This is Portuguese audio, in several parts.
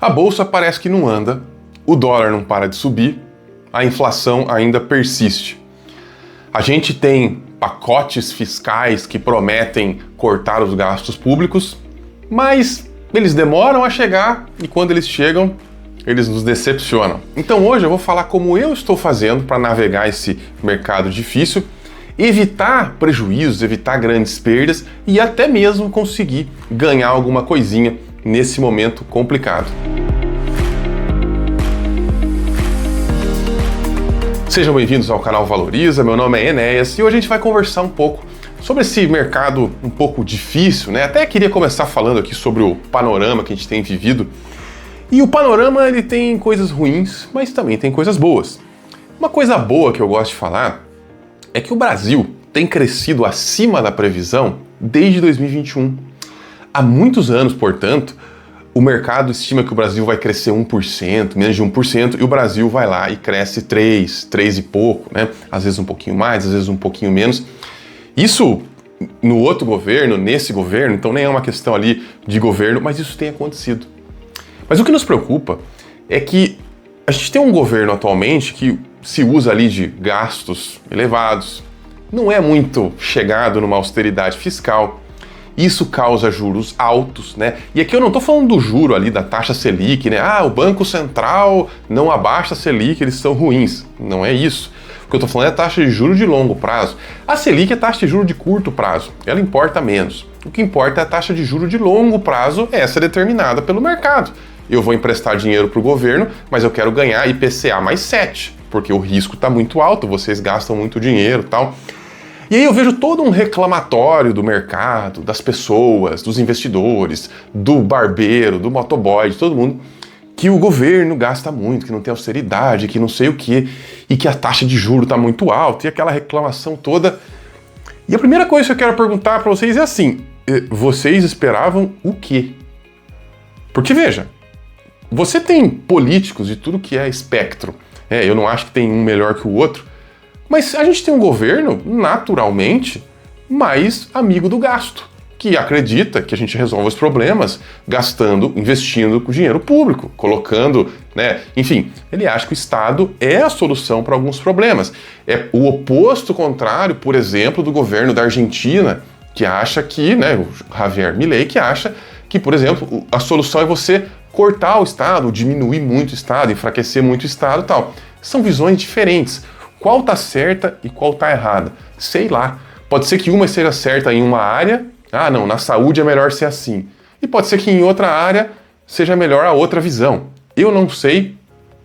A bolsa parece que não anda, o dólar não para de subir, a inflação ainda persiste. A gente tem pacotes fiscais que prometem cortar os gastos públicos, mas eles demoram a chegar e quando eles chegam, eles nos decepcionam. Então hoje eu vou falar como eu estou fazendo para navegar esse mercado difícil, evitar prejuízos, evitar grandes perdas e até mesmo conseguir ganhar alguma coisinha nesse momento complicado. Sejam bem-vindos ao canal Valoriza, meu nome é Enéas e hoje a gente vai conversar um pouco sobre esse mercado um pouco difícil, né? Até queria começar falando aqui sobre o panorama que a gente tem vivido. E o panorama ele tem coisas ruins, mas também tem coisas boas. Uma coisa boa que eu gosto de falar é que o Brasil tem crescido acima da previsão desde 2021. Há muitos anos, portanto, o mercado estima que o Brasil vai crescer 1%, menos de 1%, e o Brasil vai lá e cresce 3 e pouco, né? Às vezes um pouquinho mais, às vezes um pouquinho menos. Isso no outro governo, nesse governo, então nem é uma questão ali de governo, mas isso tem acontecido. Mas o que nos preocupa é que a gente tem um governo atualmente que se usa ali de gastos elevados, não é muito chegado numa austeridade fiscal. Isso causa juros altos, né? E aqui eu não estou falando do juro ali da taxa Selic, né? Ah, o Banco Central não abaixa a Selic, eles são ruins. Não é isso. O que eu estou falando é a taxa de juros de longo prazo. A Selic é taxa de juros de curto prazo, ela importa menos. O que importa é a taxa de juros de longo prazo, essa é determinada pelo mercado. Eu vou emprestar dinheiro para o governo, mas eu quero ganhar IPCA mais 7, porque o risco está muito alto, vocês gastam muito dinheiro e tal. E aí eu vejo todo um reclamatório do mercado, das pessoas, dos investidores, do barbeiro, do motoboy, de todo mundo, que o governo gasta muito, que não tem austeridade, que não sei o quê, e que a taxa de juros está muito alta, e aquela reclamação toda. E a primeira coisa que eu quero perguntar para vocês é assim, vocês esperavam o quê? Porque veja, você tem políticos de tudo que é espectro, eu não acho que tem um melhor que o outro, mas a gente tem um governo, naturalmente, mais amigo do gasto, que acredita que a gente resolve os problemas gastando, investindo com dinheiro público, colocando, enfim, ele acha que o Estado é a solução para alguns problemas. É o oposto contrário, por exemplo, do governo da Argentina, que acha que, o Javier Milei, que acha que, por exemplo, a solução é você cortar o Estado, diminuir muito o Estado, enfraquecer muito o Estado e tal. São visões diferentes. Qual tá certa e qual tá errada? Sei lá. Pode ser que uma seja certa em uma área, não, na saúde é melhor ser assim. E pode ser que em outra área seja melhor a outra visão. Eu não sei.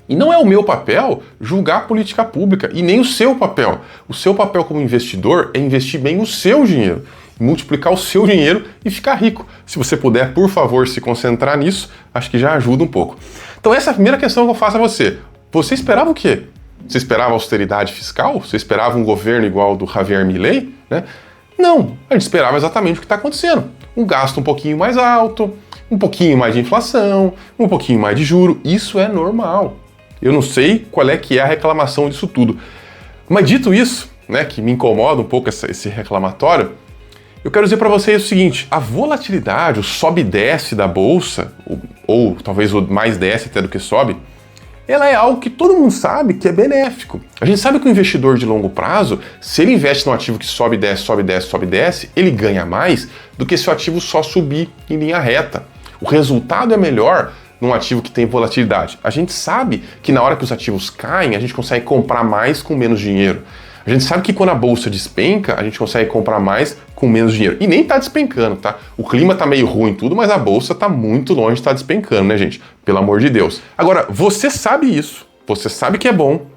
E não é o meu papel julgar a política pública, e nem o seu papel. O seu papel como investidor é investir bem o seu dinheiro, multiplicar o seu dinheiro e ficar rico. Se você puder, por favor, se concentrar nisso, acho que já ajuda um pouco. Então essa é a primeira questão que eu faço a você. Você esperava o quê? Você esperava austeridade fiscal? Você esperava um governo igual ao do Javier Milei? Não, a gente esperava exatamente o que está acontecendo. Um gasto um pouquinho mais alto, um pouquinho mais de inflação, um pouquinho mais de juro. Isso é normal. Eu não sei qual é que é a reclamação disso tudo. Mas dito isso, que me incomoda um pouco esse reclamatório, eu quero dizer para vocês o seguinte, a volatilidade, o sobe e desce da bolsa, ou talvez o mais desce até do que sobe, ela é algo que todo mundo sabe que é benéfico. A gente sabe que o investidor de longo prazo, se ele investe num ativo que sobe, desce, sobe, desce, sobe, desce, ele ganha mais do que se o ativo só subir em linha reta. O resultado é melhor num ativo que tem volatilidade. A gente sabe que na hora que os ativos caem, a gente consegue comprar mais com menos dinheiro. A gente sabe que quando a bolsa despenca, a gente consegue comprar mais com menos dinheiro. E nem tá despencando, tá? O clima tá meio ruim e tudo, mas a bolsa tá muito longe de estar despencando, né, gente? Pelo amor de Deus. Agora, você sabe isso, você sabe que é bom,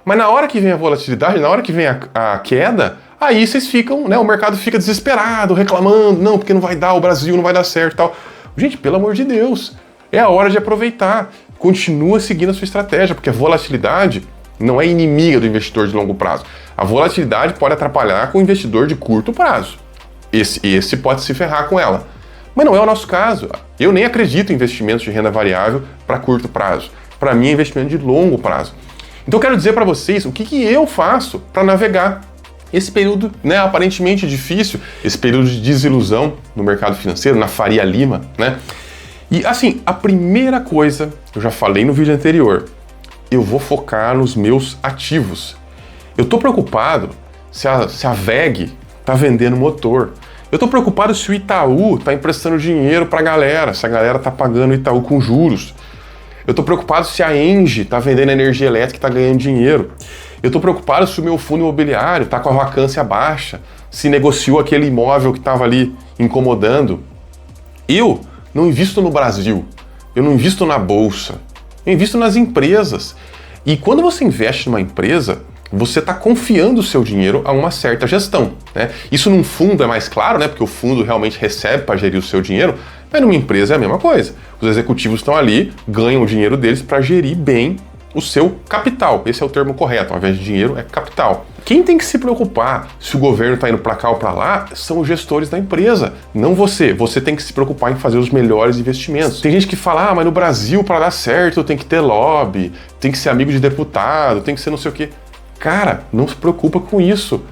mas na hora que vem a volatilidade, na hora que vem a queda, aí vocês ficam, o mercado fica desesperado, reclamando, não, porque não vai dar, o Brasil não vai dar certo e tal. Gente, pelo amor de Deus, é a hora de aproveitar. Continua seguindo a sua estratégia, porque a volatilidade não é inimiga do investidor de longo prazo. A volatilidade pode atrapalhar com o investidor de curto prazo. Esse pode se ferrar com ela. Mas não é o nosso caso. Eu nem acredito em investimentos de renda variável para curto prazo. Para mim é investimento de longo prazo. Então eu quero dizer para vocês o que eu faço para navegar esse período aparentemente difícil, esse período de desilusão no mercado financeiro, na Faria Lima, E assim, a primeira coisa, eu já falei no vídeo anterior, eu vou focar nos meus ativos. Eu tô preocupado se a WEG tá vendendo motor. Eu tô preocupado se o Itaú tá emprestando dinheiro pra galera, se a galera tá pagando o Itaú com juros. Eu tô preocupado se a Engie tá vendendo energia elétrica e tá ganhando dinheiro. Eu tô preocupado se o meu fundo imobiliário tá com a vacância baixa, se negociou aquele imóvel que tava ali incomodando. Eu não invisto no Brasil, eu não invisto na bolsa, eu invisto nas empresas. E quando você investe numa empresa, você está confiando o seu dinheiro a uma certa gestão, né? Isso num fundo é mais claro, né? Porque o fundo realmente recebe para gerir o seu dinheiro, mas numa empresa é a mesma coisa. Os executivos estão ali, ganham o dinheiro deles para gerir bem o seu capital. Esse é o termo correto, ao invés de dinheiro é capital. Quem tem que se preocupar se o governo está indo para cá ou para lá são os gestores da empresa, não você. Você tem que se preocupar em fazer os melhores investimentos. Tem gente que fala, mas no Brasil para dar certo tem que ter lobby, tem que ser amigo de deputado, tem que ser não sei o quê. Cara, não se preocupa com isso.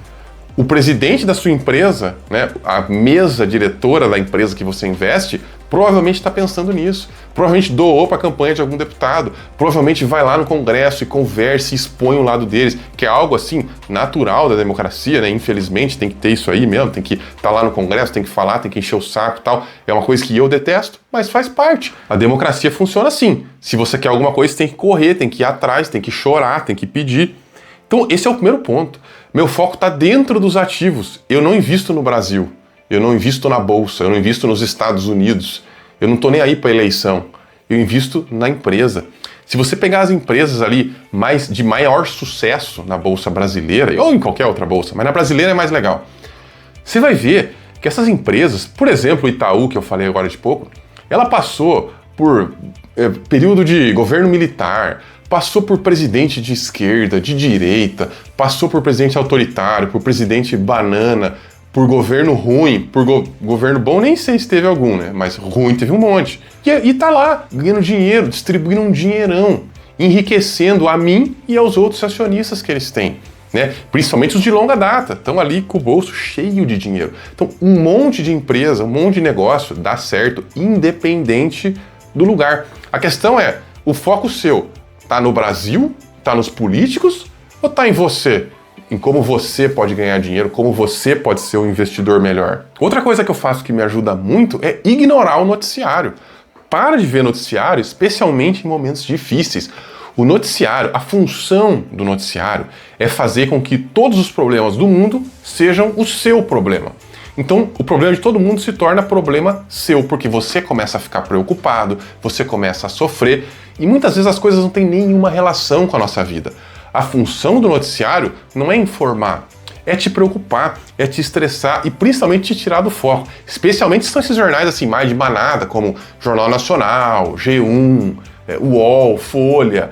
O presidente da sua empresa, né, a mesa diretora da empresa que você investe, provavelmente está pensando nisso. Provavelmente doou para a campanha de algum deputado. Provavelmente vai lá no Congresso e conversa e expõe o lado deles, que é algo assim natural da democracia, né? Infelizmente tem que ter isso aí mesmo, tem que estar lá no Congresso, tem que falar, tem que encher o saco e tal. É uma coisa que eu detesto, mas faz parte. A democracia funciona assim. Se você quer alguma coisa, você tem que correr, tem que ir atrás, tem que chorar, tem que pedir. Então esse é o primeiro ponto. Meu foco está dentro dos ativos. Eu não invisto no Brasil, eu não invisto na Bolsa, eu não invisto nos Estados Unidos, eu não estou nem aí para a eleição, eu invisto na empresa. Se você pegar as empresas ali de maior sucesso na Bolsa brasileira, ou em qualquer outra bolsa, mas na brasileira é mais legal, você vai ver que essas empresas, por exemplo, o Itaú, que eu falei agora de pouco, ela passou por período de governo militar, passou por presidente de esquerda, de direita, passou por presidente autoritário, por presidente banana, por governo ruim, por governo bom, nem sei se teve algum, né? Mas ruim teve um monte. E tá lá, ganhando dinheiro, distribuindo um dinheirão, enriquecendo a mim e aos outros acionistas que eles têm, né? Principalmente os de longa data, estão ali com o bolso cheio de dinheiro. Então, um monte de empresa, um monte de negócio dá certo, independente do lugar. A questão é, o foco seu tá no Brasil? Tá nos políticos? Ou tá em você? Em como você pode ganhar dinheiro, como você pode ser um investidor melhor. Outra coisa que eu faço que me ajuda muito é ignorar o noticiário. Para de ver noticiário, especialmente em momentos difíceis. O noticiário, a função do noticiário é fazer com que todos os problemas do mundo sejam o seu problema. Então, o problema de todo mundo se torna problema seu, porque você começa a ficar preocupado, você começa a sofrer, e muitas vezes as coisas não têm nenhuma relação com a nossa vida. A função do noticiário não é informar, é te preocupar, é te estressar e principalmente te tirar do foco. Especialmente se são esses jornais assim, mais de manada, como Jornal Nacional, G1, UOL, Folha.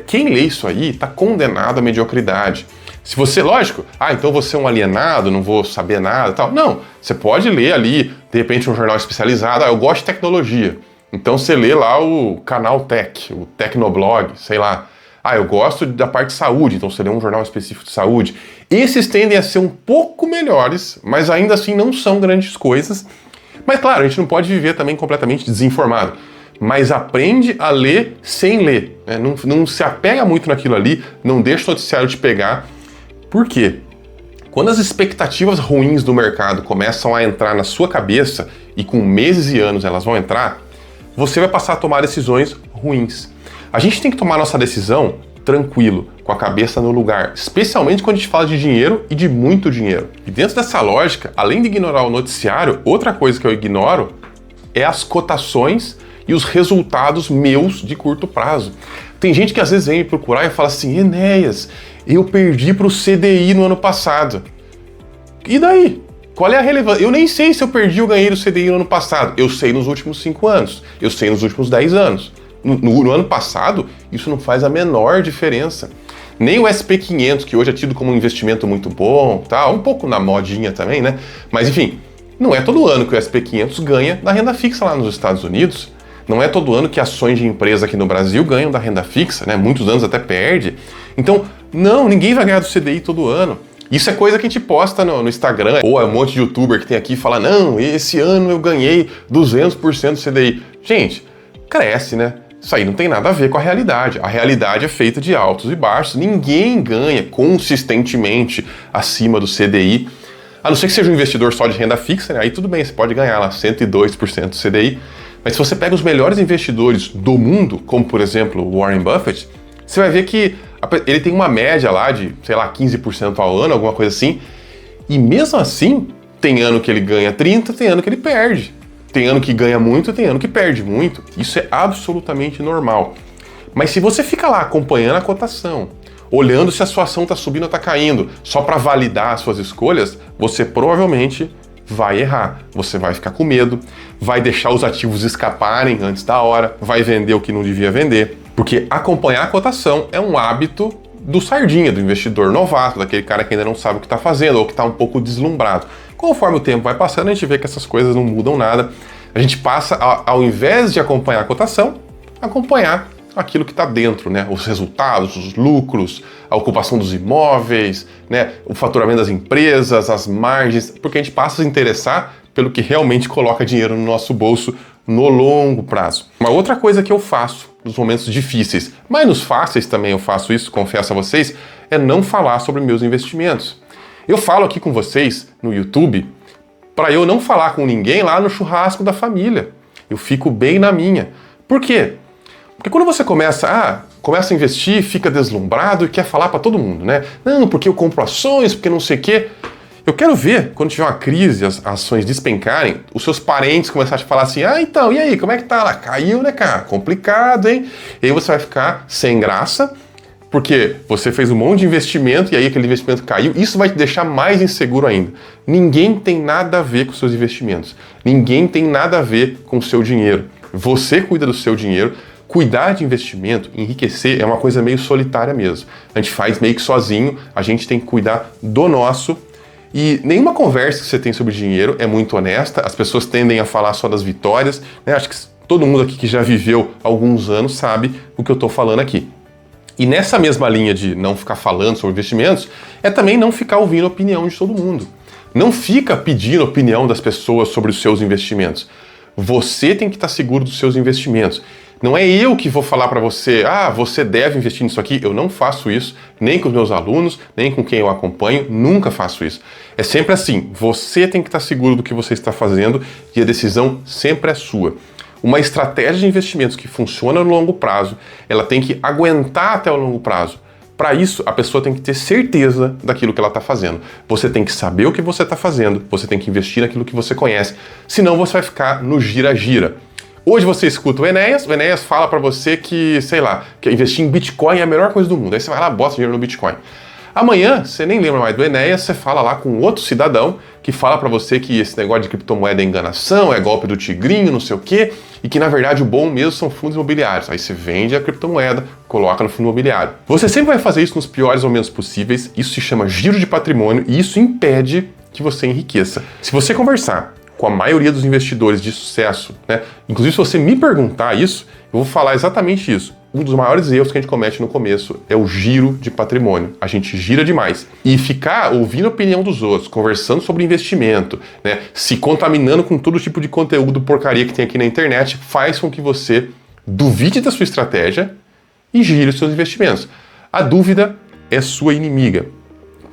Quem lê isso aí está condenado à mediocridade. Se você, lógico, então você é um alienado, não vou saber nada e tal. Não, você pode ler ali, de repente, um jornal especializado. Eu gosto de tecnologia. Então você lê lá o Canal Tech, o Tecnoblog, sei lá. Eu gosto da parte de saúde, então você lê um jornal específico de saúde. Esses tendem a ser um pouco melhores, mas ainda assim não são grandes coisas. Mas claro, a gente não pode viver também completamente desinformado. Mas aprende a ler sem ler. Né? Não se apega muito naquilo ali, não deixa o noticiário te pegar. Por quê? Quando as expectativas ruins do mercado começam a entrar na sua cabeça, e com meses e anos elas vão entrar, você vai passar a tomar decisões ruins. A gente tem que tomar nossa decisão tranquilo, com a cabeça no lugar, especialmente quando a gente fala de dinheiro e de muito dinheiro. E dentro dessa lógica, além de ignorar o noticiário, outra coisa que eu ignoro é as cotações e os resultados meus de curto prazo. Tem gente que às vezes vem me procurar e fala assim, Enéas, eu perdi para o CDI no ano passado. E daí? Qual é a relevância? Eu nem sei se eu perdi ou ganhei do CDI no ano passado. Eu sei nos últimos 5 anos. Eu sei nos últimos 10 anos. No ano passado, isso não faz a menor diferença. Nem o SP500, que hoje é tido como um investimento muito bom, tá? Um pouco na modinha também, né? Mas enfim, não é todo ano que o SP500 ganha da renda fixa lá nos Estados Unidos. Não é todo ano que ações de empresa aqui no Brasil ganham da renda fixa, né? Muitos anos até perde. Então, não, ninguém vai ganhar do CDI todo ano. Isso é coisa que a gente posta no Instagram, ou é um monte de youtuber que tem aqui e fala, não, esse ano eu ganhei 200% do CDI. Gente, cresce, né? Isso aí não tem nada a ver com a realidade. A realidade é feita de altos e baixos. Ninguém ganha consistentemente acima do CDI. A não ser que seja um investidor só de renda fixa, né? Aí tudo bem, você pode ganhar lá 102% do CDI. Mas se você pega os melhores investidores do mundo, como por exemplo o Warren Buffett, você vai ver que ele tem uma média lá de, sei lá, 15% ao ano, alguma coisa assim. E mesmo assim, tem ano que ele ganha 30%, tem ano que ele perde. Tem ano que ganha muito, tem ano que perde muito. Isso é absolutamente normal. Mas se você fica lá acompanhando a cotação, olhando se a sua ação está subindo ou está caindo, só para validar as suas escolhas, você provavelmente vai errar. Você vai ficar com medo, vai deixar os ativos escaparem antes da hora, vai vender o que não devia vender. Porque acompanhar a cotação é um hábito do sardinha, do investidor novato, daquele cara que ainda não sabe o que está fazendo ou que está um pouco deslumbrado. Conforme o tempo vai passando, a gente vê que essas coisas não mudam nada. A gente passa, ao invés de acompanhar a cotação, acompanhar aquilo que está dentro, né? Os resultados, os lucros, a ocupação dos imóveis, né? O faturamento das empresas, as margens, porque a gente passa a se interessar pelo que realmente coloca dinheiro no nosso bolso no longo prazo. Uma outra coisa que eu faço nos momentos difíceis, mas nos fáceis também eu faço isso, confesso a vocês, é não falar sobre meus investimentos. Eu falo aqui com vocês no YouTube para eu não falar com ninguém lá no churrasco da família. Eu fico bem na minha. Por quê? Porque quando você começa a investir, fica deslumbrado e quer falar para todo mundo, né? Não, porque eu compro ações, porque não sei o quê. Eu quero ver, quando tiver uma crise, as ações despencarem, os seus parentes começarem a te falar assim, então, e aí, como é que tá lá? Caiu, né, cara? Complicado, hein? E aí você vai ficar sem graça, porque você fez um monte de investimento e aí aquele investimento caiu. Isso vai te deixar mais inseguro ainda. Ninguém tem nada a ver com os seus investimentos. Ninguém tem nada a ver com o seu dinheiro. Você cuida do seu dinheiro. Cuidar de investimento, enriquecer, é uma coisa meio solitária mesmo. A gente faz meio que sozinho, a gente tem que cuidar do nosso. E nenhuma conversa que você tem sobre dinheiro é muito honesta, as pessoas tendem a falar só das vitórias, né? Acho que todo mundo aqui que já viveu alguns anos sabe o que eu estou falando aqui. E nessa mesma linha de não ficar falando sobre investimentos, é também não ficar ouvindo a opinião de todo mundo. Não fica pedindo a opinião das pessoas sobre os seus investimentos. Você tem que estar seguro dos seus investimentos. Não é eu que vou falar para você, você deve investir nisso aqui. Eu não faço isso, nem com os meus alunos, nem com quem eu acompanho, nunca faço isso. É sempre assim, você tem que estar seguro do que você está fazendo e a decisão sempre é sua. Uma estratégia de investimentos que funciona no longo prazo, ela tem que aguentar até o longo prazo. Para isso, a pessoa tem que ter certeza daquilo que ela está fazendo. Você tem que saber o que você está fazendo, você tem que investir naquilo que você conhece, senão você vai ficar no gira-gira. Hoje você escuta o Enéas fala para você que, sei lá, que investir em Bitcoin é a melhor coisa do mundo. Aí você vai lá, bota dinheiro no Bitcoin. Amanhã, você nem lembra mais do Enéas, você fala lá com outro cidadão que fala para você que esse negócio de criptomoeda é enganação, é golpe do tigrinho, não sei o quê, e que na verdade o bom mesmo são fundos imobiliários. Aí você vende a criptomoeda, coloca no fundo imobiliário. Você sempre vai fazer isso nos piores momentos possíveis, isso se chama giro de patrimônio e isso impede que você enriqueça. Se você conversar com a maioria dos investidores de sucesso, né? Inclusive, se você me perguntar isso, eu vou falar exatamente isso. Um dos maiores erros que a gente comete no começo é o giro de patrimônio. A gente gira demais. E ficar ouvindo a opinião dos outros, conversando sobre investimento, né? Se contaminando com todo tipo de conteúdo porcaria que tem aqui na internet, faz com que você duvide da sua estratégia e gire os seus investimentos. A dúvida é sua inimiga.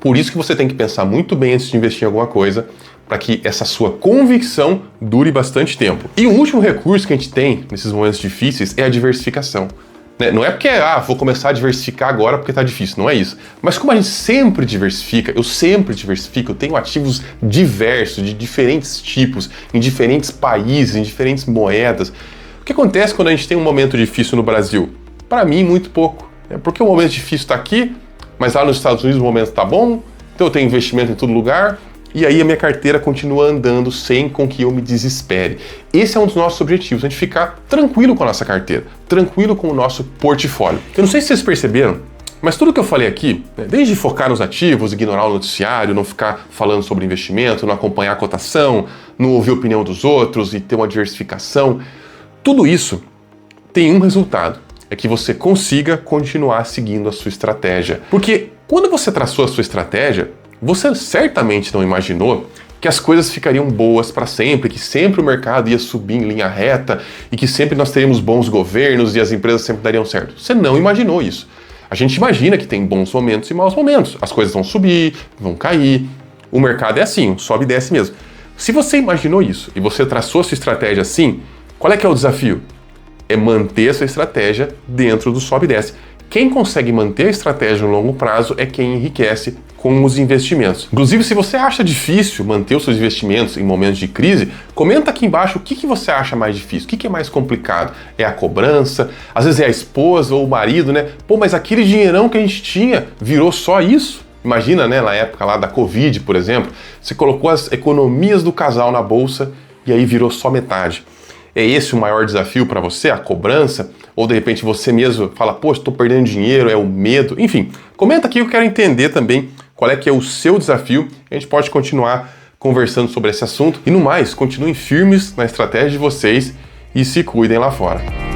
Por isso que você tem que pensar muito bem antes de investir em alguma coisa, para que essa sua convicção dure bastante tempo. E o último recurso que a gente tem nesses momentos difíceis é a diversificação. Não é porque, vou começar a diversificar agora porque tá difícil, não é isso. Mas como a gente sempre diversifica, eu sempre diversifico, eu tenho ativos diversos, de diferentes tipos, em diferentes países, em diferentes moedas. O que acontece quando a gente tem um momento difícil no Brasil? Para mim, muito pouco. Porque o momento difícil está aqui, mas lá nos Estados Unidos o momento está bom, então eu tenho investimento em todo lugar, e aí a minha carteira continua andando sem com que eu me desespere. Esse é um dos nossos objetivos, a gente ficar tranquilo com a nossa carteira, tranquilo com o nosso portfólio. Eu não sei se vocês perceberam, mas tudo que eu falei aqui, desde focar nos ativos, ignorar o noticiário, não ficar falando sobre investimento, não acompanhar a cotação, não ouvir a opinião dos outros e ter uma diversificação, tudo isso tem um resultado, é que você consiga continuar seguindo a sua estratégia. Porque quando você traçou a sua estratégia, você certamente não imaginou que as coisas ficariam boas para sempre, que sempre o mercado ia subir em linha reta e que sempre nós teríamos bons governos e as empresas sempre dariam certo. Você não imaginou isso. A gente imagina que tem bons momentos e maus momentos. As coisas vão subir, vão cair. O mercado é assim, sobe e desce mesmo. Se você imaginou isso e você traçou a sua estratégia assim, qual é que é o desafio? É manter essa estratégia dentro do sobe e desce. Quem consegue manter a estratégia no longo prazo é quem enriquece com os investimentos. Inclusive, se você acha difícil manter os seus investimentos em momentos de crise, comenta aqui embaixo o que você acha mais difícil, o que é mais complicado. É a cobrança, às vezes é a esposa ou o marido, né? Pô, mas aquele dinheirão que a gente tinha virou só isso? Imagina, né, na época lá da Covid, por exemplo, você colocou as economias do casal na bolsa e aí virou só metade. É esse o maior desafio para você, a cobrança? Ou de repente você mesmo fala, pô, estou perdendo dinheiro, é o medo? Enfim, comenta aqui, eu quero entender também qual é que é o seu desafio. A gente pode continuar conversando sobre esse assunto. E no mais, continuem firmes na estratégia de vocês e se cuidem lá fora.